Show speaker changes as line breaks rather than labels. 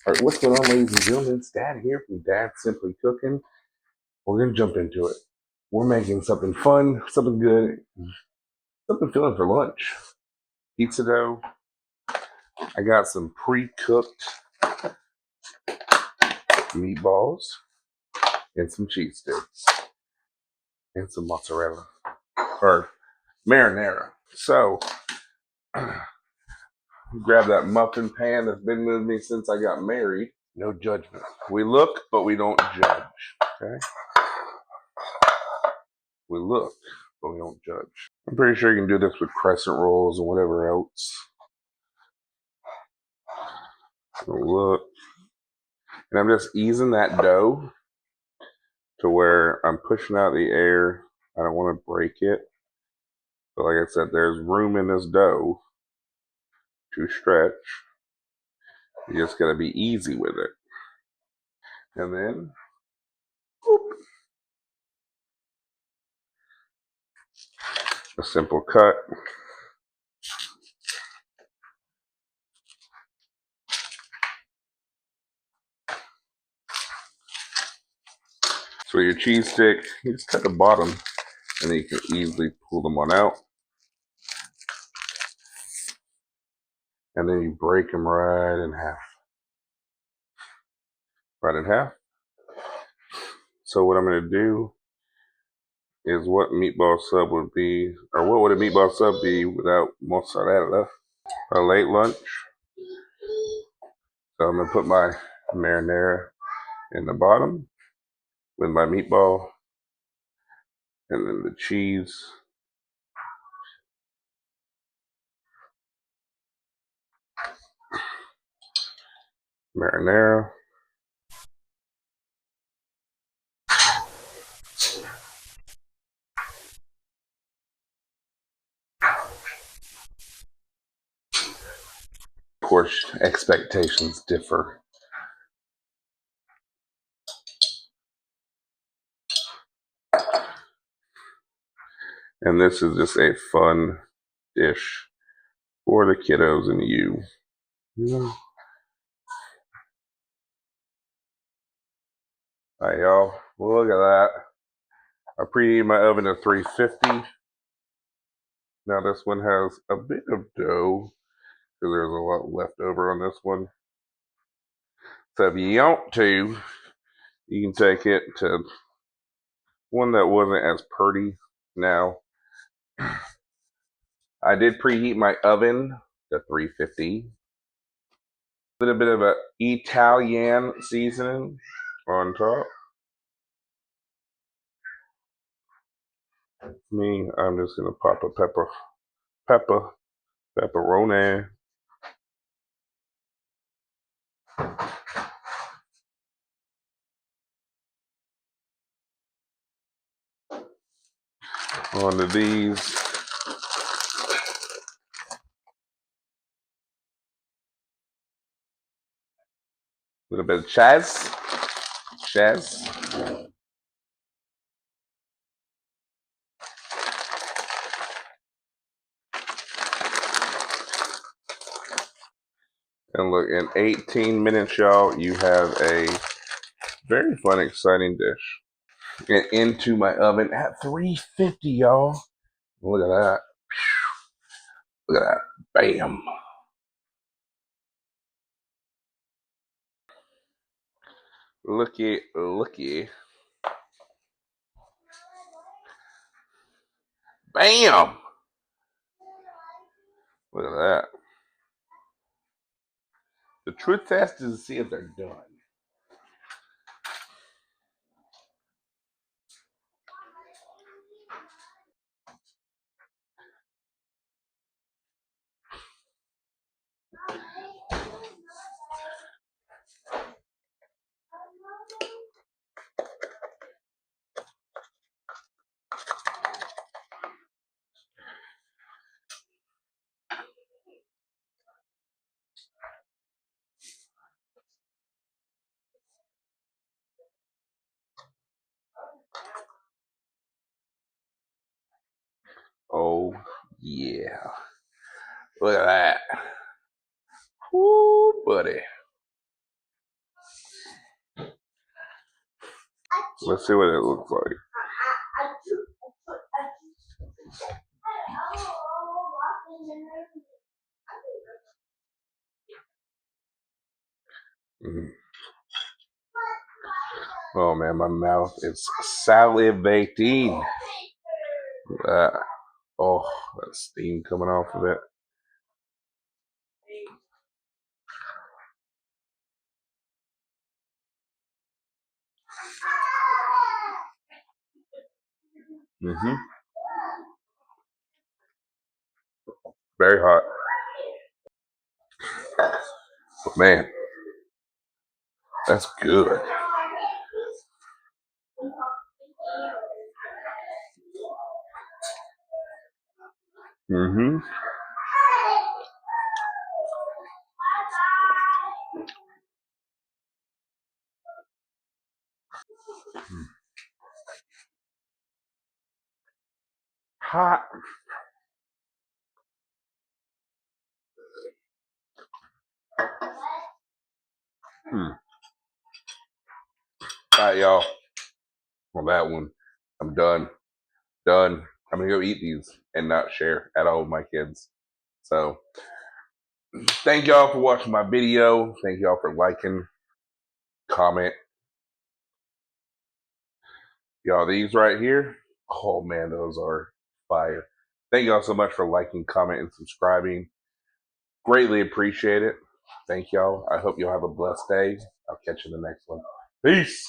All right, what's going on, ladies and gentlemen? It's Dad here from Dad Simply Cooking. We're gonna jump into it. We're making something fun, something good, something filling for lunch. Pizza dough. I got some pre-cooked meatballs and some cheese sticks and some mozzarella or marinara. So grab that muffin pan that's been with me since I got married. No judgment. We look, but we don't judge. Okay? We look, but we don't judge. I'm pretty sure you can do this with crescent rolls and whatever else. So look. And I'm just easing that dough to where I'm pushing out the air. I don't want to break it. But like I said, there's room in this dough to stretch. You just got to be easy with it. And then, whoop, a simple cut. So your cheese stick, you just cut the bottom and then you can easily pull them on out. And then you break them right in half. Right in half. So what I'm going to do is what meatball sub would be, or what would a meatball sub be without mozzarella? A late lunch. So I'm going to put my marinara in the bottom with my meatball and then the cheese. Marinara. Of course, expectations differ. And this is just a fun dish for the kiddos and you. All right, y'all. Look at that. I preheated my oven to 350. Now this one has a bit of dough because there's a lot left over on this one. So if you want to, you can take it to one that wasn't as pretty. Now, I did preheat my oven to 350. A little bit of a Italian seasoning on top. Me, I'm just gonna pop a pepperoni. Onto these. A little bit of chaz. And look, in 18 minutes, y'all, you have a very fun, exciting dish. And into my oven at 350, y'all. Look at that. Look at that. Bam. Looky. Bam. Look at that. The truth test is to see if they're done. Oh, yeah. Look at that. Woo, buddy. Let's see what it looks like. Mm. Oh man, my mouth is salivating. Uh, oh, that steam coming off of it. Mm-hmm. Very hot. But man, that's good. Mm-hmm. Hot. Hmm. All right, y'all. Well, that one, I'm done. Done. I'm gonna go eat these and not share at all with my kids. So, thank y'all for watching my video. Thank y'all for liking, comment. Y'all, these right here. Oh man, those are fire. Thank y'all so much for liking, comment, and subscribing. Greatly appreciate it. Thank y'all. I hope y'all have a blessed day. I'll catch you in the next one. Peace.